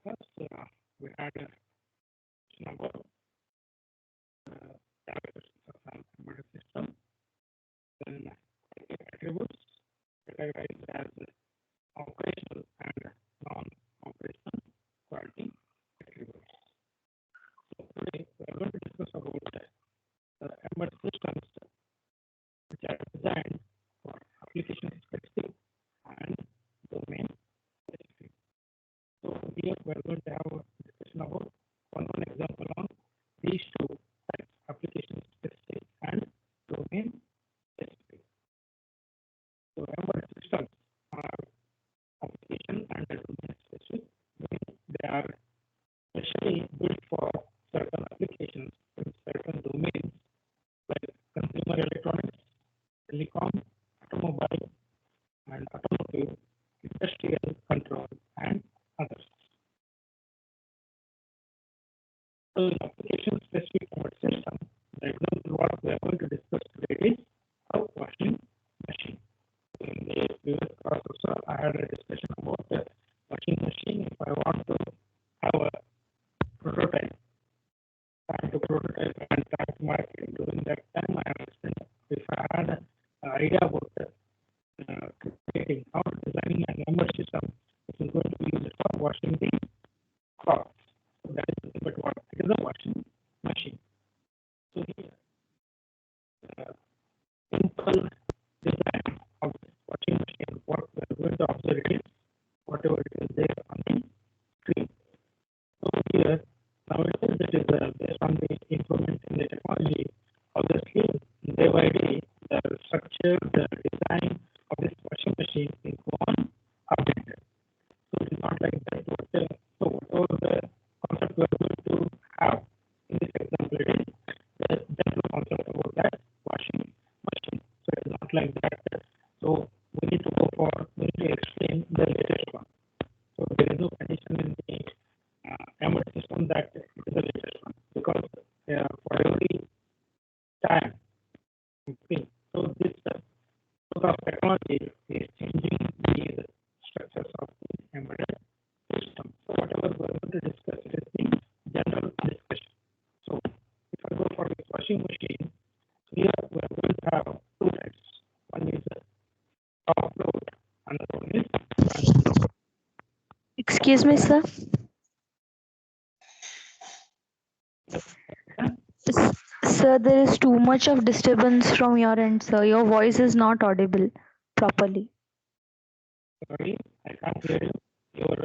discussed, we had a number of characteristics of an embedded system, then attributes categorized as operational and non-operational quality attributes. So today we are going to discuss about embedded systems which are designed for application specific and domain specific. So here we are going to have a discussion about one example on these two types, application specific and domain specific. So embedded systems are application and domain specific, meaning they are specially built for certain applications in certain domains like consumer electronics, telecom, automobile, and automotive, industrial control, and others. So in application specific embedded system, the example what we are going to discuss today is a washing machine. In the previous class also, I had a discussion about the washing machine. If I want to have a prototype, time to prototype and time to market, during that time I understand if I had an idea about creating how designing an embedded system, which is going to be used for washing the clothes. So that is nothing but what it is, a washing machine. So here, simple design of this washing machine, what we are going to observe is whatever it is there on the screen. So here, nowadays it is based on the improvement in the technology. Obviously, day by day, the structure, the design of this washing machine is one updated. So it is not like that. So whatever the concept we are going to have in this example, it is the general concept about that washing machine. So it is not like that. So we need to explain the latest one. So there is no condition in the embedded system that it is the latest one because for every time, okay, so this sort of technology is changing the structures of the embedded system. So whatever we are going to discuss, it is the general discussion. So if I go for this washing machine, here we are going to have two types. One is top load, another one is front load. Excuse me, sir. Sir, there is too much of disturbance from your end, sir. Your voice is not audible properly. Sorry, I can't hear you. Your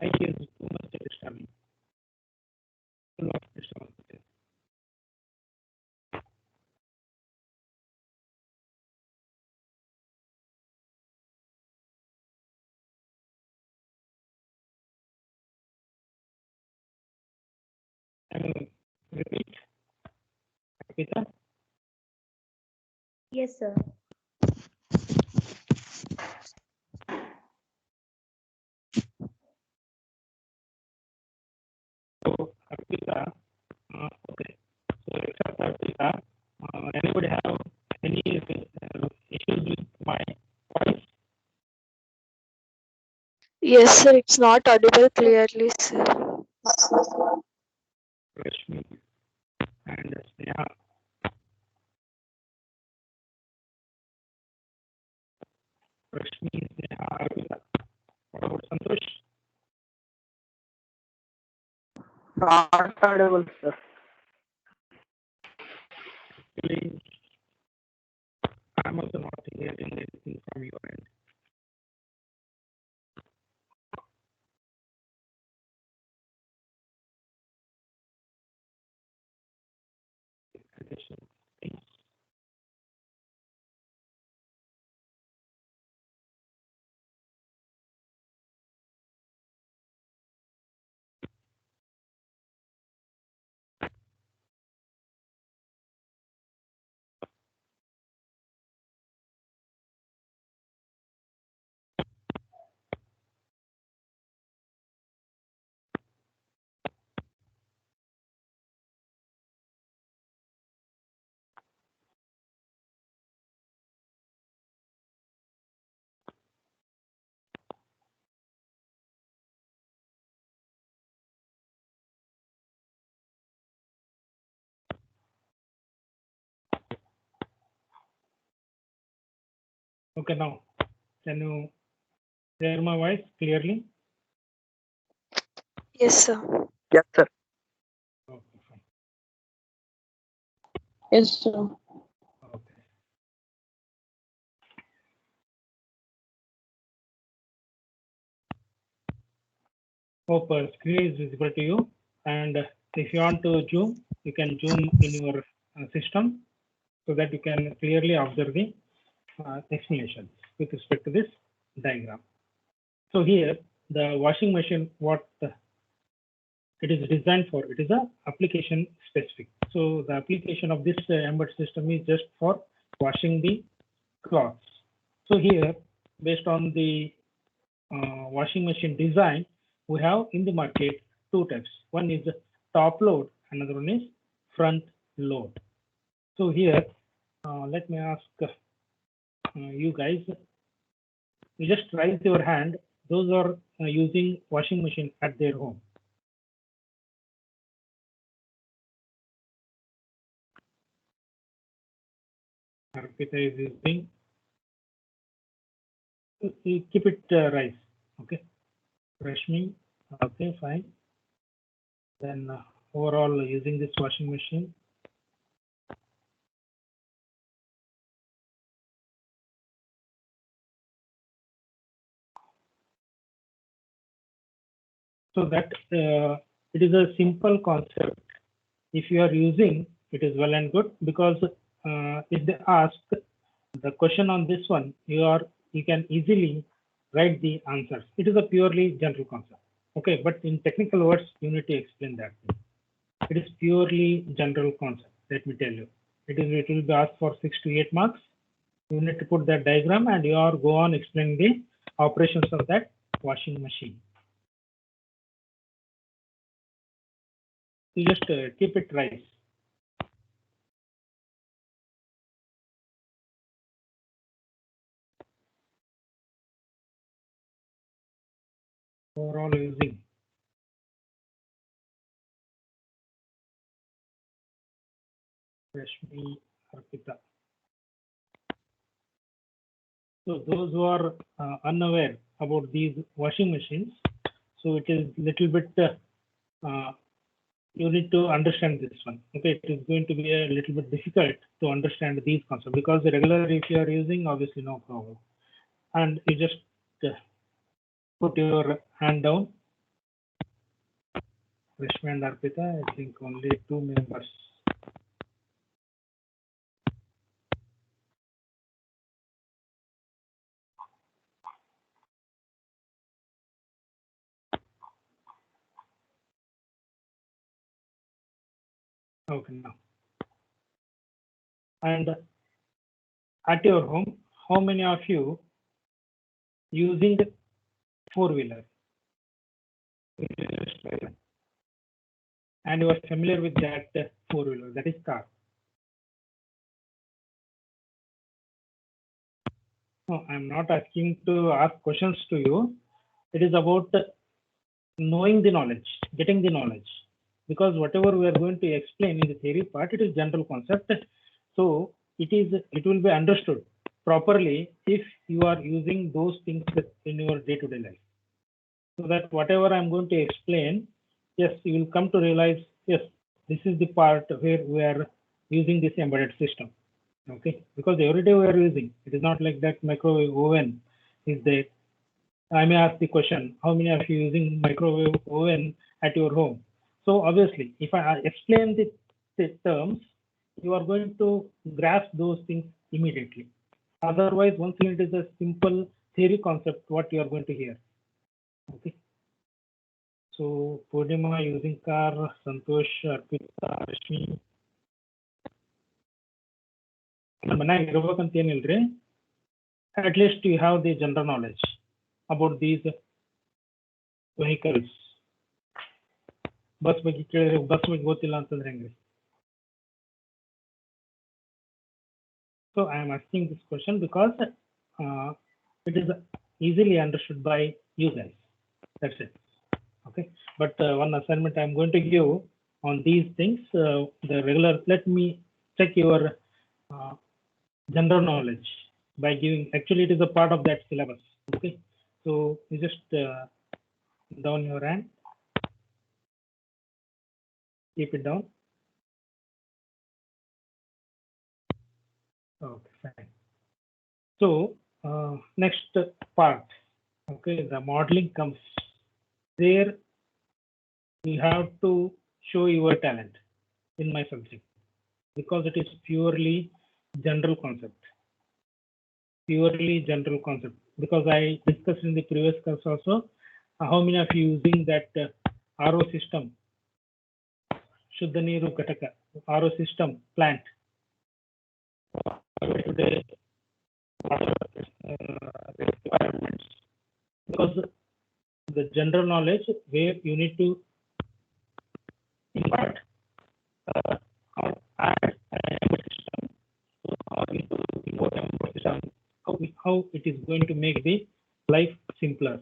mic is too much disturbing. Too much disturbance. And repeat, Akita. Yes, sir. So Akita, okay. So except Akita, anybody have any issues with my voice? Yes, sir, it's not audible clearly, sir. Rashmi and Sneha. Rashmi, Sneha, Akita. What about Santosh? Not audible, sir. Actually, I'm also not hearing anything from your end. Addition. Okay, now can you hear my voice clearly? Yes, sir. Yes, sir. Okay, fine. Yes, sir. Okay. Hope screen is visible to you. And if you want to zoom, you can zoom in your system so that you can clearly observe the explanations with respect to this diagram. So here, the washing machine, what it is designed for, it is a application specific. So the application of this embedded system is just for washing the clothes. So here, based on the washing machine design, we have in the market two types. One is top load, another one is front load. So here, let me ask you guys, you just raise your hand. Those are using washing machine at their home. Arpita is using. You keep it rise. Okay. Rashmi. Okay, fine. Then overall using this washing machine. So that it is a simple concept. If you are using, it is well and good, because if they ask the question on this one, you can easily write the answers. It is a purely general concept. Okay, but in technical words, you need to explain that. It is purely general concept. Let me tell you, it will be asked for 6 to 8 marks. You need to put that diagram and you are go on explaining the operations of that washing machine. You just keep it right. Overall using. Rashmi, Arpita. So those who are unaware about these washing machines, so it is little bit you need to understand this one. Okay, it is going to be a little bit difficult to understand these concepts, because regularly if you are using, obviously no problem. And you just put your hand down. Rashmi and Arpita, I think only 2 members. Okay, now. And at your home, how many of you using four-wheeler? And you are familiar with that four-wheeler, that is car. No, I'm not asking to ask questions to you. It is about knowing the knowledge, getting the knowledge. Because whatever we are going to explain in the theory part, it is general concept. So it will be understood properly if you are using those things in your day-to-day life. So that whatever I'm going to explain, yes, you will come to realize, yes, this is the part where we are using this embedded system. Okay, because every day we are using, it is not like that microwave oven is there. I may ask the question, how many of you using microwave oven at your home? So obviously, if I explain the terms, you are going to grasp those things immediately. Otherwise, once it is a simple theory concept, what you are going to hear. Okay. So Purnima using car, Santosh, Arpita, Rashmi. At least you have the general knowledge about these vehicles. Bus ಬಗ್ಗೆ ಕೇಳಿದ್ರೆ bus ಬಗ್ಗೆ ಗೊತ್ತಿಲ್ಲ ಅಂತಂದ್ರೆ ಹೆಂಗ್ರಿ? So I am asking this question because it is easily understood by you guys. That's it. Okay. But one assignment I am going to give on these things, the regular, let me check your general knowledge by giving, actually it is a part of that syllabus. Okay, so you just down your hand, keep it down. Okay, fine. So next part, okay, the modeling comes. There you have to show your talent in my subject because it is purely general concept. Purely general concept, because I discussed in the previous class also how many of you using that RO system, Shuddha Neeru Ghataka, RO system plant. Today, requirements, because the general knowledge where you need to impart or add an system, so how you import an system, how it is going to make the life simpler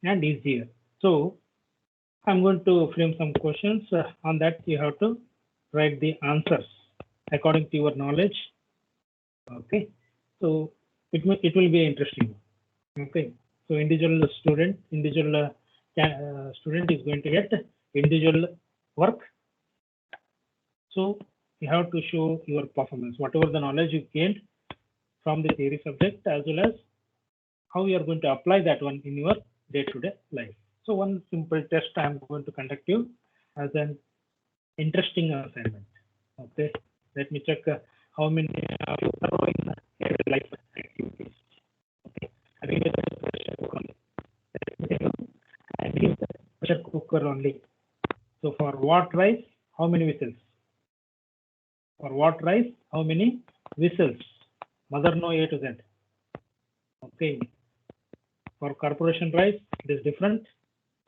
and easier. So I'm going to frame some questions. On that you have to write the answers according to your knowledge. Okay, so it will be interesting. Okay, so individual student is going to get individual work. So you have to show your performance, whatever the knowledge you gained from the theory subject, as well as how you are going to apply that one in your day-to-day life. So one simple test I am going to conduct you as an interesting assignment. Okay, let me check how many of you are in everyday life activities. Okay, I think I need the pressure cooker only. So for what rice, how many whistles? For what rice, how many whistles? Mother know A to Z. Okay. For corporation rice, it is different.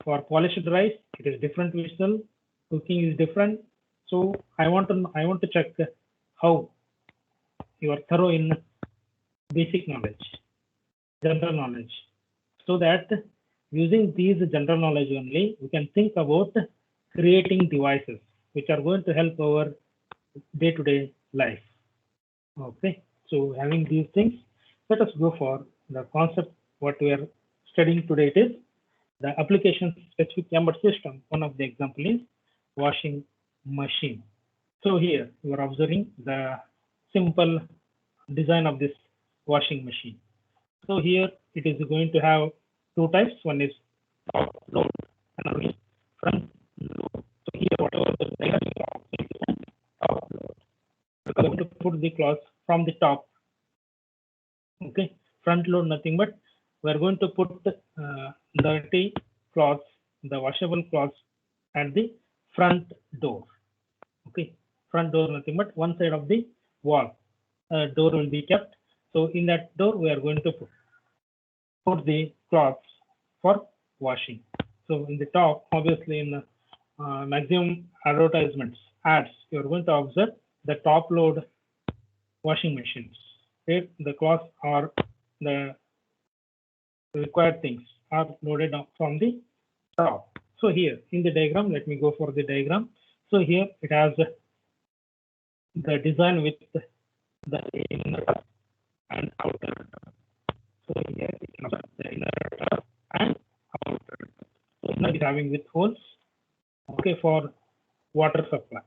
For polished rice, it is different whistle. Cooking is different. So I want to check how you are thorough in basic knowledge, general knowledge, so that using these general knowledge only, we can think about creating devices which are going to help our day-to-day life. Okay, so having these things, let us go for the concept what we are studying today. It is the application specific embedded system. One of the example is washing machine. So here you are observing the simple design of this washing machine. So here it is going to have two types. One is top load and another is front load. So here whatever the top load, because I'm going to put the cloth from the top. Okay, front load nothing but we are going to put dirty cloths, the washable cloths at the front door. Okay, front door nothing but one side of the wall. Door will be kept. So in that door we are going to put the cloths for washing. So in the top, obviously in the maximum advertisements, ads, you are going to observe the top load washing machines. Where the cloths are the required things are loaded from the top. So here in the diagram, let me go for the diagram. So here it has the design with the inner and outer. So here it has the inner and outer. So inner is having with holes. Okay, for water supply.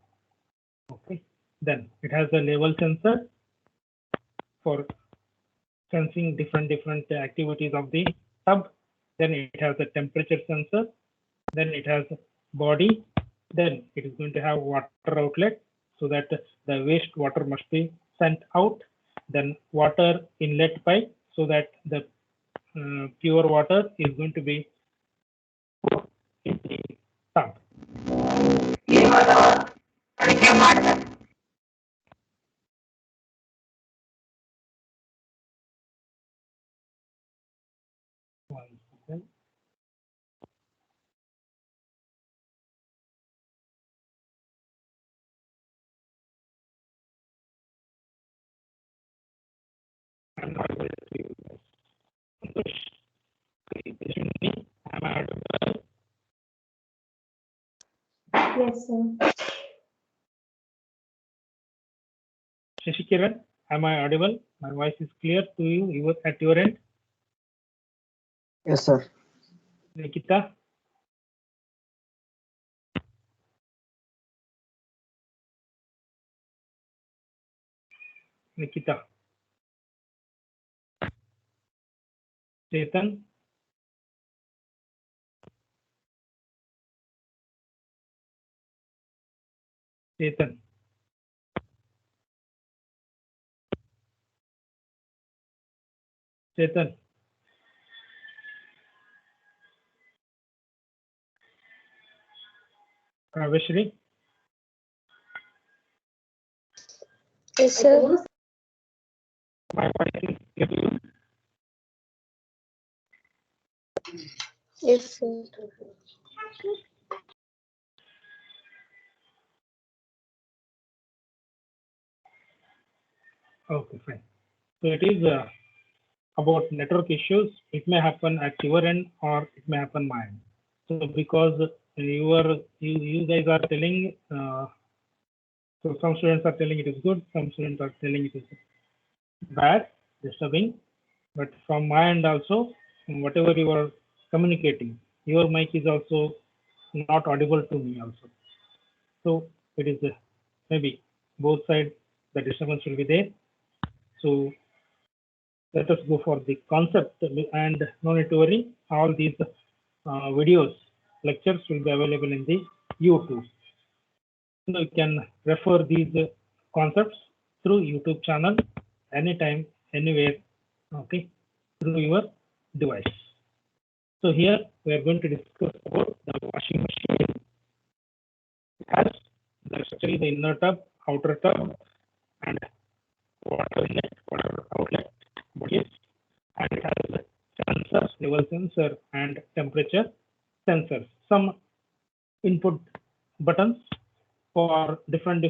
Okay, then it has a level sensor for sensing different activities of the tub. Then it has a temperature sensor. Then it has body. Then it is going to have water outlet so that the waste water must be sent out. Then water inlet pipe so that the pure water is going to be put in the tub. One second. I'm not able to Yes, sir. Shashikiran, Am I audible? My voice is clear to you at your end? Yes, sir. Nikita? Nikita? Chetan? Chetan? Chetan? Kaveshri? Yes, sir. My voice is clear to you? Yes, sir. Okay, fine. So it is about network issues. It may happen at your end or it may happen my end. So because you guys are telling, so some students are telling it is good, some students are telling it is bad, disturbing. But from my end also, whatever you are communicating, your mic is also not audible to me also. So it is maybe both sides the disturbance will be there. So let us go for the concept, and no need to worry, all these videos, lectures will be available in the YouTube. So you can refer these concepts through YouTube channel anytime, anywhere, okay, through your device. So here we are going to discuss about the washing machine. It has the inner tub, outer tub, and water inlet, water outlet bodies, and it has sensors, level sensor, and temperature sensors. Some input buttons for different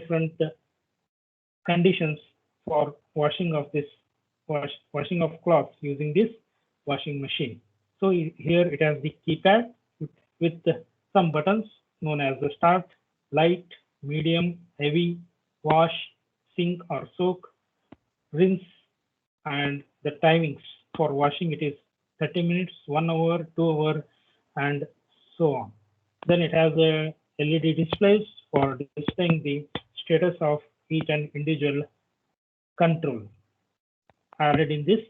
conditions for washing of this washing of clothes using this washing machine. So here it has the keypad with some buttons known as the start, light, medium, heavy, wash, sink or soak, rinse, and the timings for washing it is 30 minutes, 1 hour, 2 hour, and so on. Then it has a LED displays for displaying the status of each and individual control added in this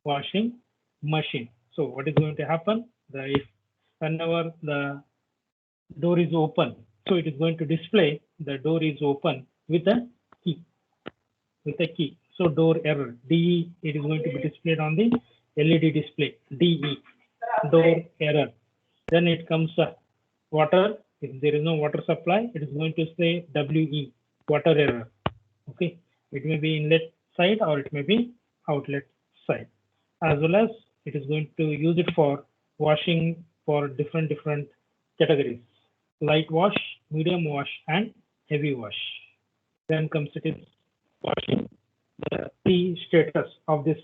washing machine. So what is going to happen? If whenever the door is open, so it is going to display the door is open with a key. So door error DE, it is going to be displayed on the LED display DE, door error. Then it comes water. If there is no water supply, it is going to say WE, water error. Okay, it may be inlet side or it may be outlet side. As well as it is going to use it for washing for different categories: light wash, medium wash, and heavy wash. Then comes it is washing. The status of this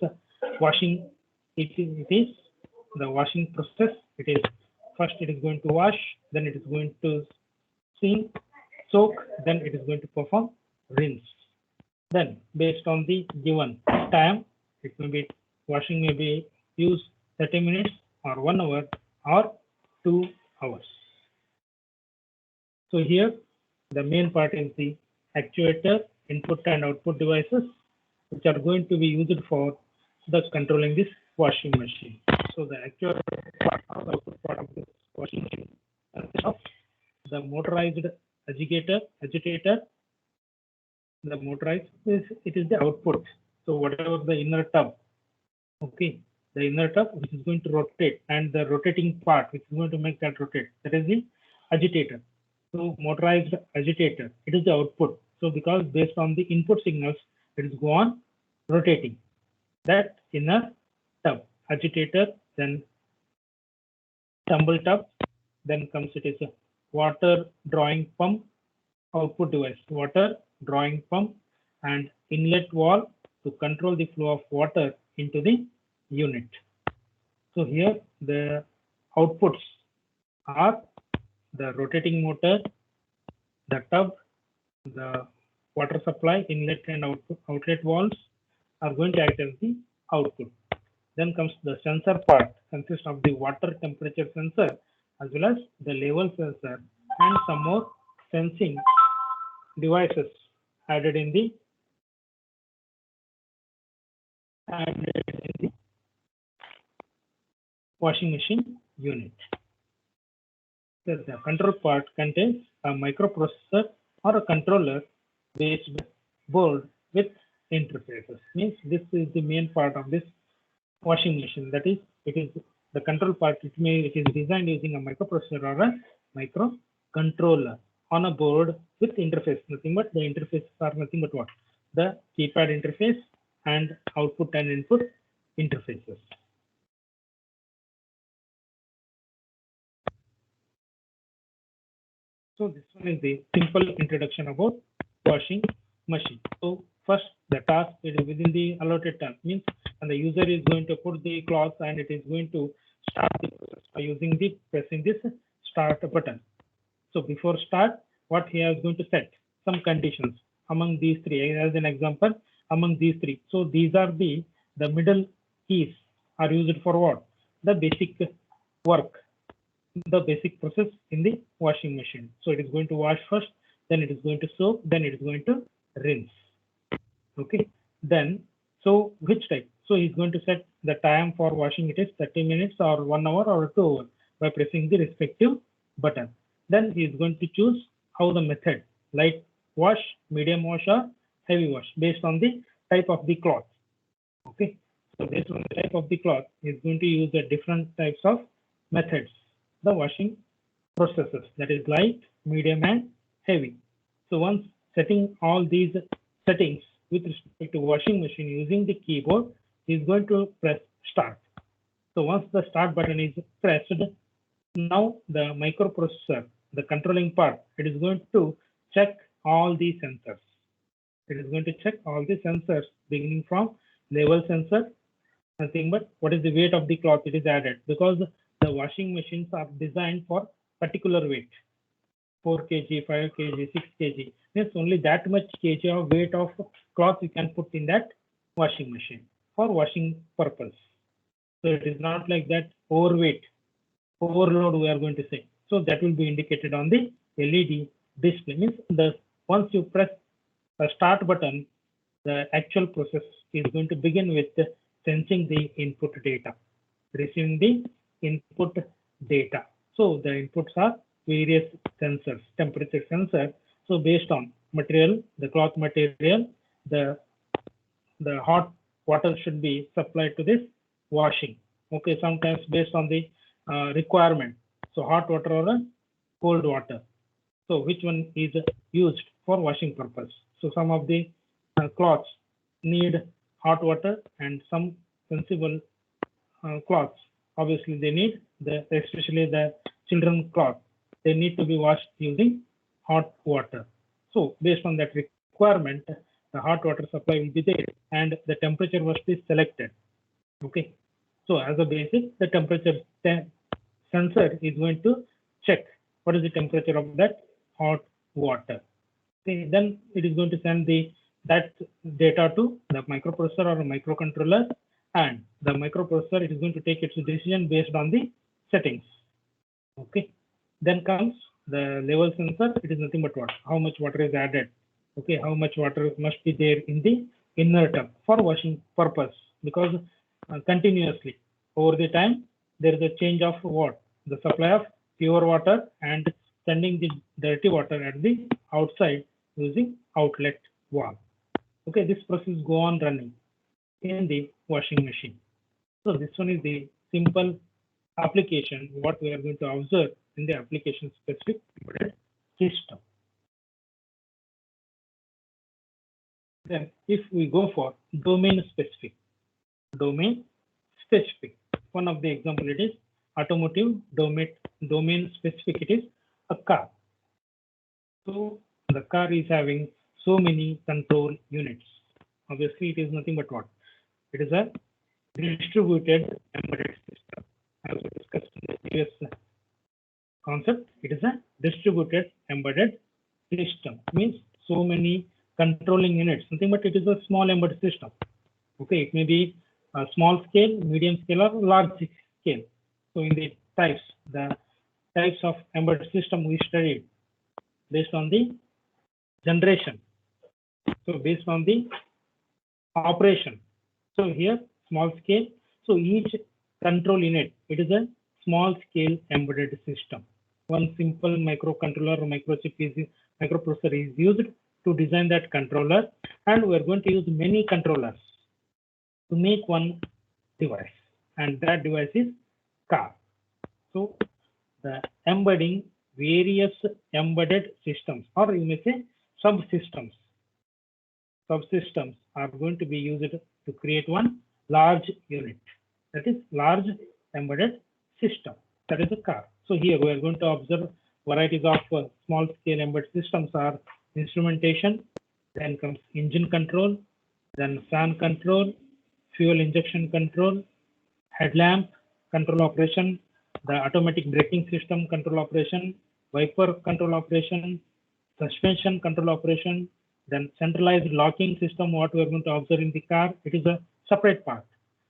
washing, it is the washing process. It is first it is going to wash, then it is going to sink, soak, then it is going to perform rinse. Then based on the given time, it may be washing may be used 30 minutes or 1 hour or 2 hours. So here the main part is the actuator, input and output devices, which are going to be used for the controlling this washing machine. So the actuator part or the output part of this washing machine consists of the motorized agitator. The motorized it is the output. So whatever the inner tub, okay, the inner tub which is going to rotate, and the rotating part which is going to make that rotate, that is the agitator. So motorized agitator, it is the output. So because based on the input signals, it is go on rotating that inner tub, agitator, then tumble tub, then comes it is a water drawing pump, output device, water drawing pump, and inlet valve to control the flow of water into the unit. So here the outputs are the rotating motor, the tub, the water supply, inlet and outlet valves, are going to act as the output. Then comes the sensor part, consists of the water temperature sensor as well as the level sensor and some more sensing devices added in the washing machine unit. So the control part contains a microprocessor or a controller based board with interfaces. Means this is the main part of this washing machine. That is, it is the control part. It is designed using a microprocessor or a microcontroller on a board with interface. Nothing but the interfaces are nothing but what? The keypad interface and output and input interfaces. So this one is the simple introduction about washing machine. So first the task is within the allotted time, means and the user is going to put the cloth and it is going to start the process by using the pressing this start button. So before start, what he is going to set some conditions among these three. As an example, among these three. So these are the middle keys are used for what? The basic work, the basic process in the washing machine. So it is going to wash first, then it is going to soak, then it is going to rinse. Okay, then so which type? So he's going to set the time for washing, it is 30 minutes or 1 hour or 2 hours by pressing the respective button. Then he is going to choose how the method, light wash, medium wash or heavy wash, based on the type of the cloth. Okay, so based on the type of the cloth, he is going to use the different types of methods, the washing processes, that is light, medium and heavy. So once setting all these settings with respect to washing machine using the keyboard, he is going to press start. So once the start button is pressed, now the microprocessor, the controlling part, it is going to check all the sensors. It is going to check all the sensors beginning from level sensor, nothing but what is the weight of the cloth it is added, because the washing machines are designed for particular weight, 4 kg, 5 kg, 6 kg. Means only that much kg of weight of cloth you can put in that washing machine for washing purpose. So it is not like that overweight, overload we are going to say. So that will be indicated on the LED display. Means once you press the start button, the actual process is going to begin with sensing the input data, receiving the input data. So the inputs are various sensors, temperature sensor. So based on material, the cloth material, the hot water should be supplied to this washing. Okay, sometimes based on the requirement. So hot water or cold water. So which one is used for washing purpose? So some of the cloths need hot water and some sensible cloths, obviously they need especially the children cloth, they need to be washed using hot water. So based on that requirement, the hot water supply will be there and the temperature must be selected. Okay, so as a basic, the temperature sensor is going to check what is the temperature of that hot water. Okay, then it is going to send that data to the microprocessor or a microcontroller, and the microprocessor, it is going to take its decision based on the settings. Okay, then comes the level sensor. It is nothing but what? How much water is added. Okay, how much water must be there in the inner tub for washing purpose, because continuously over the time there is a change of what? The supply of pure water and sending the dirty water at the outside using outlet valve. Okay, this process go on running in the washing machine. So this one is the simple application, what we are going to observe in the application specific system. Then if we go for domain specific, one of the example, it is automotive domain specific, it is a car. So the car is having so many control units. Obviously it is nothing but what? It is a distributed embedded system. As we discussed in the previous concept, it is a distributed embedded system. Means so many controlling units, nothing but it is a small embedded system. Okay, it may be a small scale, medium scale, or large scale. So in the types of embedded system we studied based on the generation. So based on the operation. So here small scale. So each control unit, it is a small scale embedded system. One simple microcontroller or microprocessor is used to design that controller, and we are going to use many controllers to make one device, and that device is car. So the embedding various embedded systems, or you may say subsystems. Subsystems are going to be used to create one large unit, that is large embedded system, that is a car. So here we are going to observe varieties of small scale embedded systems are instrumentation, then comes engine control, then fan control, fuel injection control, headlamp control operation, the automatic braking system control operation, wiper control operation, suspension control operation, then centralized locking system, what we are going to observe in the car, it is a separate part.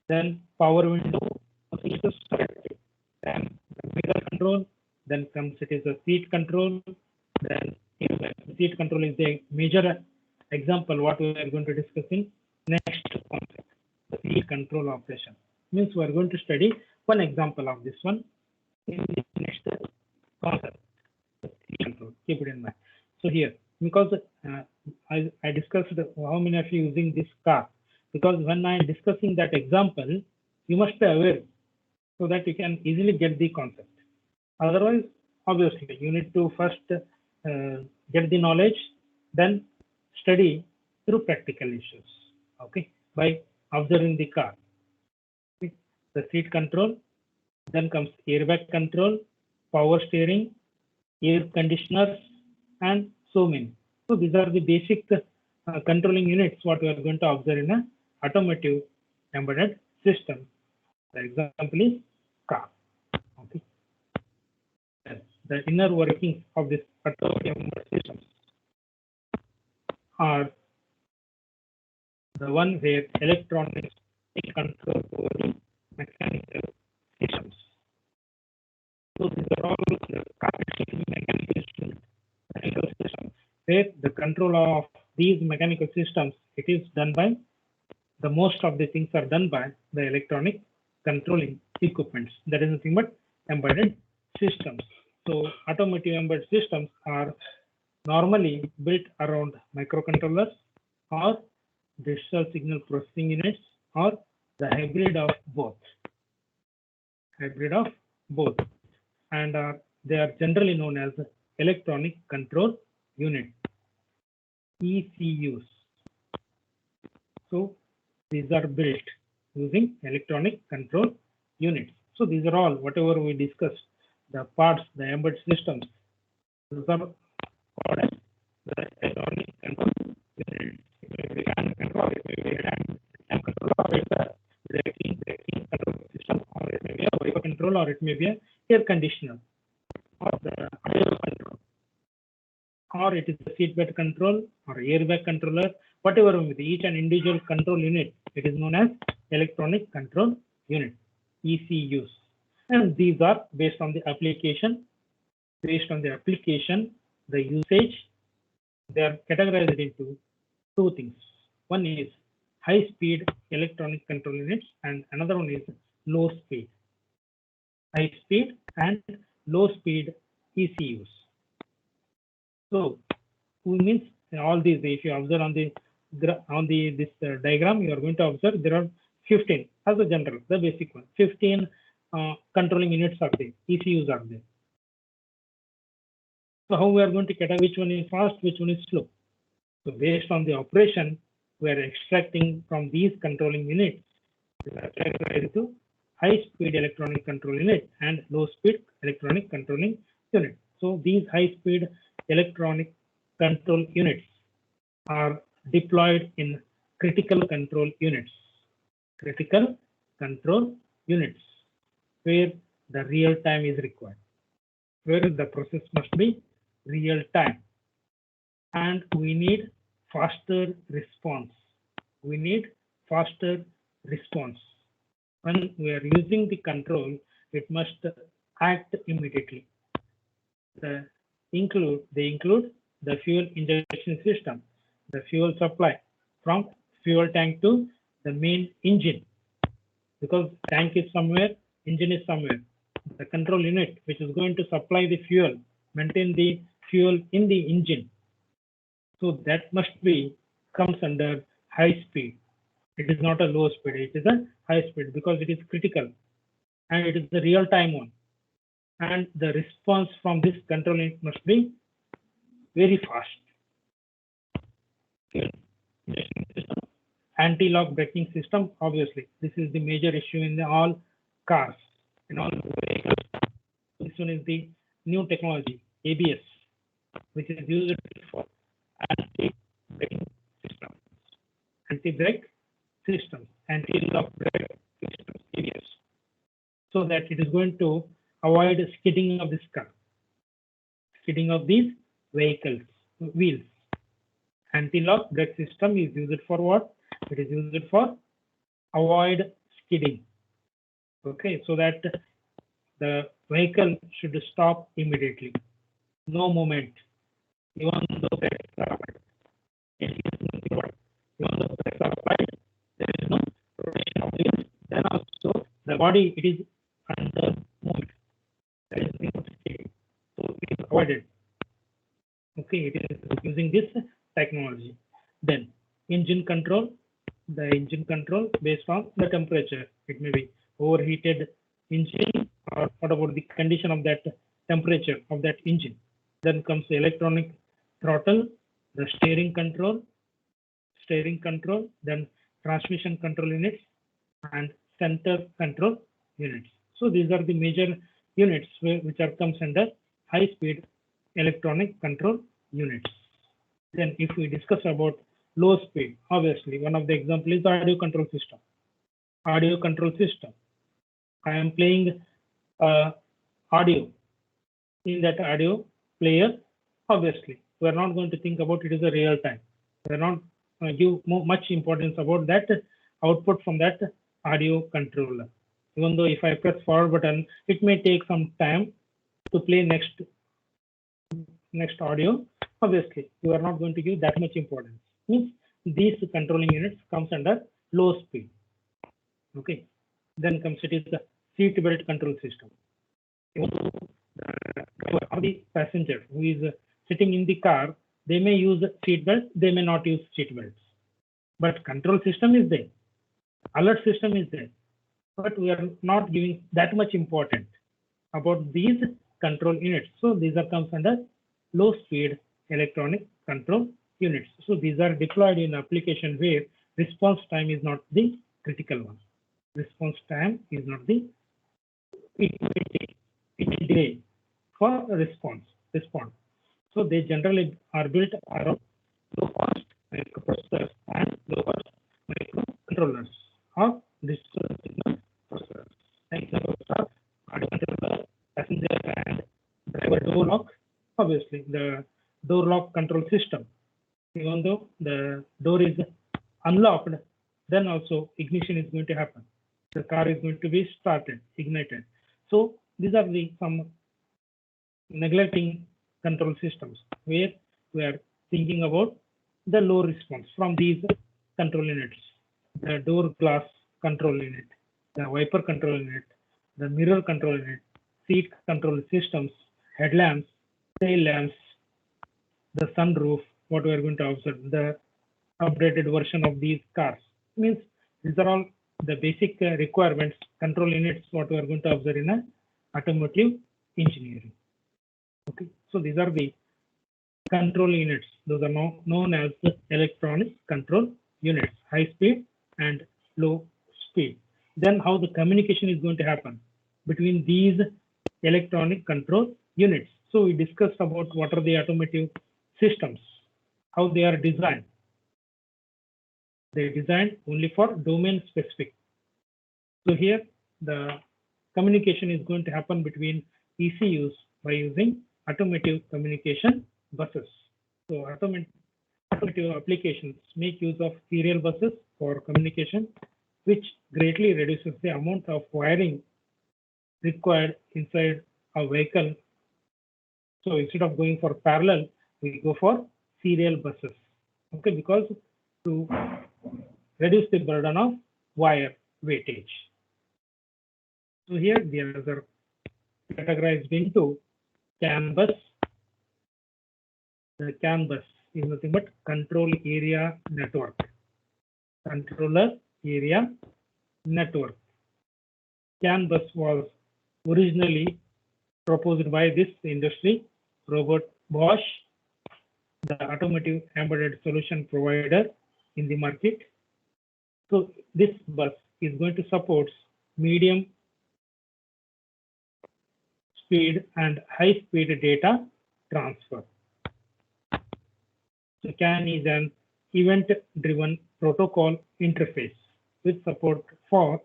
Then power window, it is separate. Then mirror control, then comes it is a seat control. Then seat control is a major example what we are going to discuss in next concept, the seat control operation. Means we are going to study one example of this one in the next concept, the seat control. Keep it in mind. So here, because I discussed how many of you using this car, because when I am discussing that example, you must be aware so that you can easily get the concept. Otherwise, obviously, you need to first get the knowledge, then study through practical issues. Okay, by observing the car, okay. The seat control, then comes airbag control, power steering, air conditioners, and so many. So these are the basic controlling units what we are going to observe in a automotive embedded system. The example is car. Okay. The inner workings of this automotive embedded systems are the one where electronics take control over the mechanical systems. So these are all the mechanical systems, where the control of these mechanical systems, it is done by the most of the things are done by the electronic controlling equipments. That is nothing but embedded systems. So automotive embedded systems are normally built around microcontrollers or digital signal processing units, or the hybrid of both. And they are generally known as electronic control unit, ECUs. So these are built using electronic control units. So these are all whatever we discussed, the parts, the embedded systems, those are called as the electronic control units. It may be hand control, it may be hand control, or it's a braking control system, or it may be a wiper control, or it may be a air conditioner, or the audio control, or it is the seatbelt control or airbag controller, whatever with each and individual control unit, it is known as electronic control unit, ECUs. And these are based on the application, the usage, they are categorized into two things. One is high speed electronic control units, and another one is low speed. High speed and low speed ECUs. So, means all these, if you observe on this diagram, you are going to observe there are 15 as a general, the basic one. 15 controlling units are there, ECUs are there. So how we are going to categorize which one is fast, which one is slow? So based on the operation, we are extracting from these controlling units, we are categorized to high speed electronic control unit and low speed electronic controlling unit. So these high speed electronic control units are deployed in critical control units. Critical control units, where the real time is required, where the process must be real time, and we need faster response. We need faster response. When we are using the control, it must act immediately. They include the fuel injection system, the fuel supply from fuel tank to the main engine, because tank is somewhere, engine is somewhere. The control unit which is going to supply the fuel, maintain the fuel in the engine. So that must be comes under high speed. It is not a low speed, it is a high speed because it is critical and it is the real time one. And the response from this control unit must be very fast. Anti-lock braking system, obviously, this is the major issue in all cars, in all vehicles. This one is the new technology, ABS, which is used for anti-braking systems, anti-brake systems, anti-lock brake systems, ABS, so that it is going to avoid skidding of this car, skidding of these vehicles, wheels. Anti-lock brake system is used for what? It is used for avoid skidding. Okay, so that the vehicle should stop immediately. No movement. Even though brakes are applied, even though brakes are applied, there is no rotation of wheels. Then also the body, it is under movement. There is no skidding. So it is avoided. Okay, it is using this technology. Then engine control, the engine control based on the temperature. It may be overheated engine, or what about the condition of that temperature of that engine. Then comes the electronic throttle, the steering control, then transmission control units and center control units. So these are the major units which are comes under high speed electronic control units. Then if we discuss about low speed, obviously one of the example is the audio control system. Audio control system. I am playing audio. In that audio player, obviously we are not going to think about it as a real time. We are not give much importance about that output from that audio controller. Even though if I press forward button, it may take some time to play next audio. Obviously, you are not going to give that much importance. Means these controlling units comes under low speed. Okay. Then comes it is the seat belt control system. The passenger who is sitting in the car, they may use seat belt, they may not use seat belts. But control system is there, alert system is there. But we are not giving that much importance about these control units. So these are comes under low speed electronic control units. So these are deployed in application where response time is not the critical one. Response time is not the delay for response. So they generally are built around low cost microprocessors and low cost microcontrollers of digital signal processors. Examples are audio controller, passenger and driver door lock. Obviously, the door lock control system. Even though the door is unlocked, then also ignition is going to happen. The car is going to be started, ignited. So these are the some neglecting control systems where we are thinking about the low response from these control units. The door glass control unit, the wiper control unit, the mirror control unit, seat control systems, headlamps, tail lamps, the sunroof, what we are going to observe, the updated version of these cars. Means these are all the basic requirements, control units, what we are going to observe in a automotive engineering. Okay, so these are the control units. Those are known as the electronic control units, high speed and low speed. Then how the communication is going to happen between these electronic control units. So we discussed about what are the automotive systems, how they are designed. They are designed only for domain specific. So here the communication is going to happen between ECUs by using automotive communication buses. So automotive applications make use of serial buses for communication, which greatly reduces the amount of wiring required inside a vehicle. So instead of going for parallel, we go for serial buses. Okay, because to reduce the burden of wire weightage. So here the are categorized into CAN bus. The CAN bus is nothing but control area network. Controller area network. CAN bus was originally proposed by this industry, Robert Bosch, the automotive embedded solution provider in the market. So this bus is going to support medium speed and high speed data transfer. So CAN is an event driven protocol interface with support for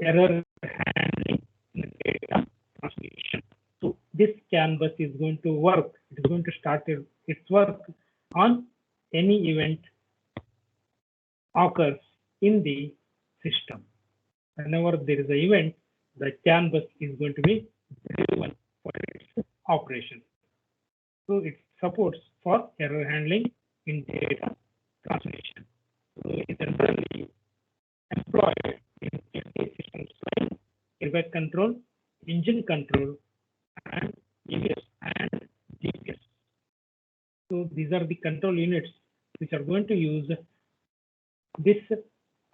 error handling and data transmission. So this CAN bus is going to work. It is going to start its work on any event occurs in the system. Whenever there is an event, the CAN bus is going to be driven for its operation. So it supports for error handling in data transmission. So it is generally employed in safety systems like airbag control, engine control, and ABS and GPS. So these are the control units which are going to use this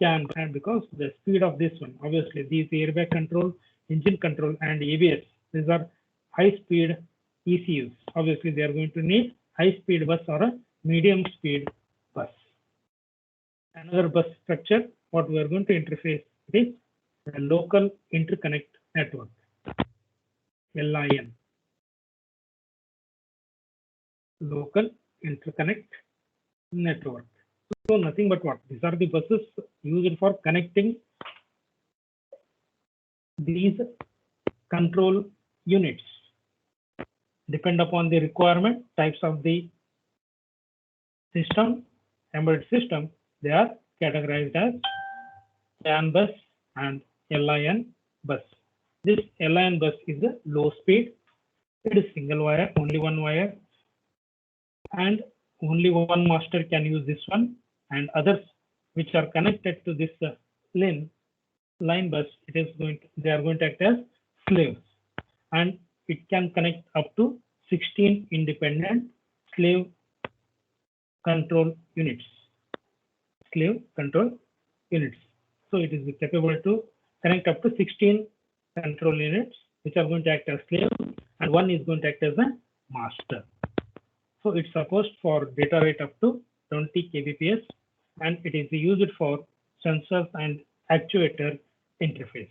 CAN, and because the speed of this one, obviously these airbag control, engine control, and ABS, these are high speed ECUs. Obviously they are going to need high speed bus or a medium speed bus. Another bus structure, what we are going to interface is the local interconnect network, LIN. Local interconnect network. So nothing but what? These are the buses used for connecting these control units. Depend upon the requirement, types of the system, embedded system, they are categorized as CAN bus and LIN bus. This LIN bus is a low speed. It is single wire, only one wire, and only one master can use this one, and others which are connected to this line bus, they are going to act as slaves, and it can connect up to 16 independent slave control units. Slave control units. So it is capable to connect up to 16 control units, which are going to act as slaves, and one is going to act as a master. So it's supposed for data rate up to 20 kbps, and it is used for sensors and actuator interface.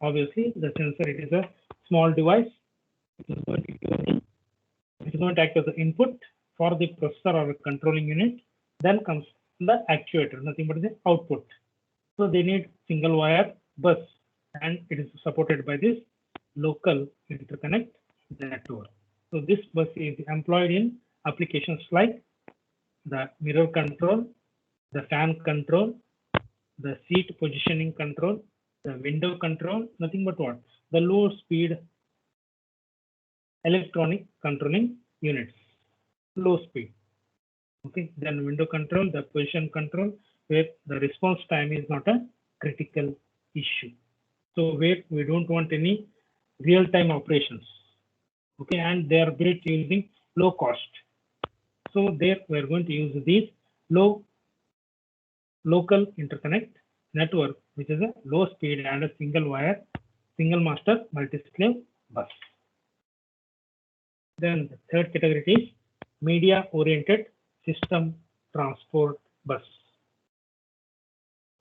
Obviously, the sensor, it is a small device. It is going to act as an input for the processor or controlling unit. Then comes the actuator, nothing but the output. So they need single wire bus, and it is supported by this local interconnect network. So this bus is employed in applications like the mirror control, the fan control, the seat positioning control, the window control, nothing but what? The low speed electronic controlling units, low speed. Okay, then window control, the position control, where the response time is not a critical issue. So where we don't want any real-time operations. Okay, and they are built using low cost. So there we are going to use these local interconnect network, which is a low speed and a single wire, single master multi-slave bus. Then the third category is media oriented system transport bus.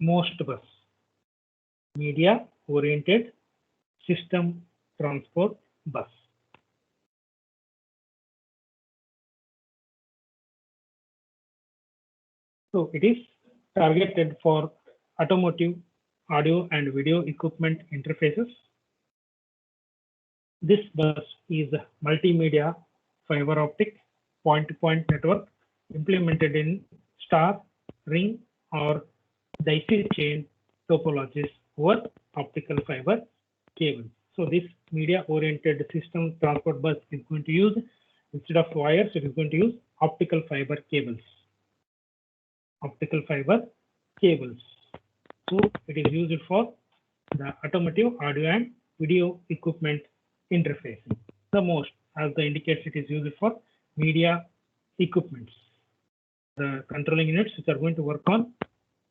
MOST bus. Media oriented system transport bus. So it is targeted for automotive audio and video equipment interfaces. This bus is multimedia fiber optic point-to-point network implemented in star, ring, or daisy chain topologies over optical fiber cable. So this media-oriented system transport bus is going to use, instead of wires, it is going to use optical fiber cables. Optical fiber cables. So it is used for the automotive audio and video equipment interfacing. The most, as the indicates, it is used for media equipments. The controlling units which are going to work on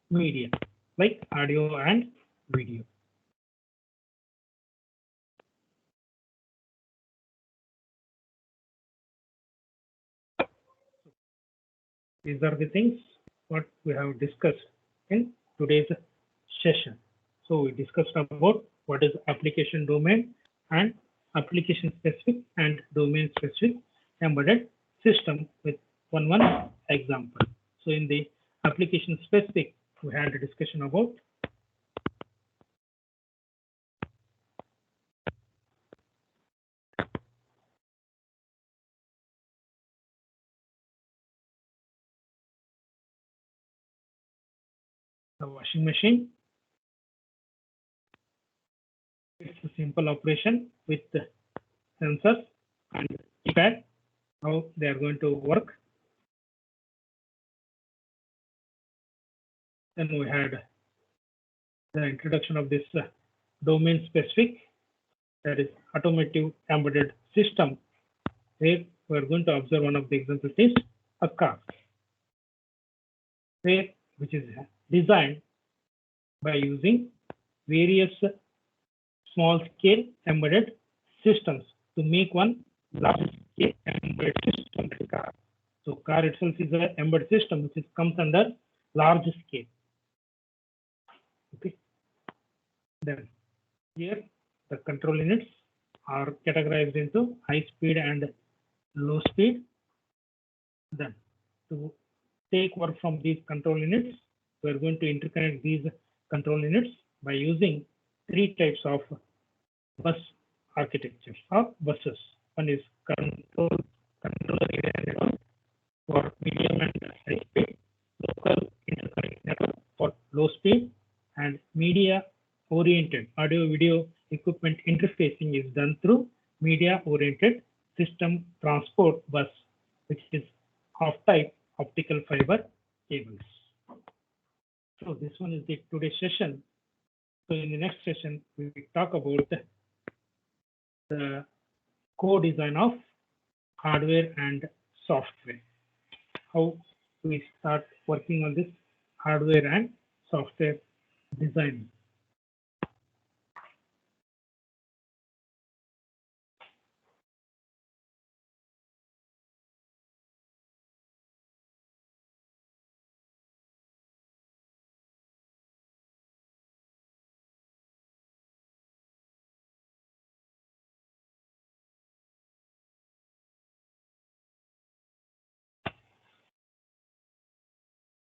media like audio and video. These are the things what we have discussed in today's session. So we discussed about what is application domain and application specific and domain specific embedded system with one example. So in the application specific, we had a discussion about the washing machine. It's a simple operation with sensors and keypad, how they are going to work. Then we had the introduction of this domain specific, that is automotive embedded system, where we are going to observe one of the examples is a car, which is designed by using various small scale embedded systems to make one large scale embedded system like car. So car itself is an embedded system which comes under large scale. Okay. Then here the control units are categorized into high speed and low speed. Then to take work from these control units, we are going to interconnect these control units by using three types of bus architectures or buses. One is controller area network for medium and high speed, local interconnect network for low speed, and media oriented audio video equipment interfacing is done through media oriented system transport bus, which is of type optical fiber cables. So this one is the today's session. So in the next session, we will talk about the co-design of hardware and software. How we start working on this hardware and software design.